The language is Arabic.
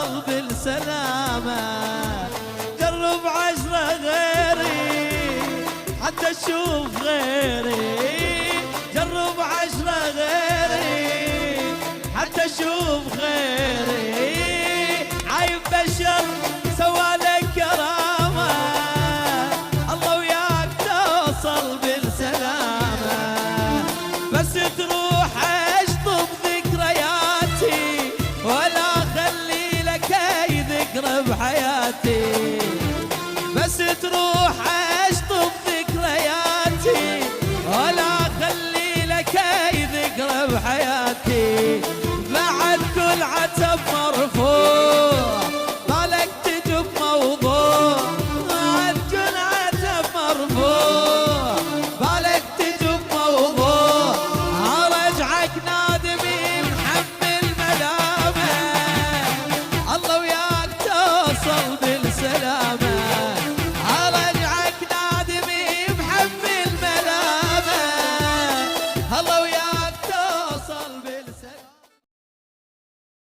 توصل بالسلامة. جرب 10 غيري حتى تشوف غيري، جرب 10 غيري حتى تشوف غيري. عايب بشر سوالك كرامة، الله وياك توصل بالسلامة. بس تروح اشطب ذكرياتي ولا خلي لك اي ذكرى بحياتي. بس تروح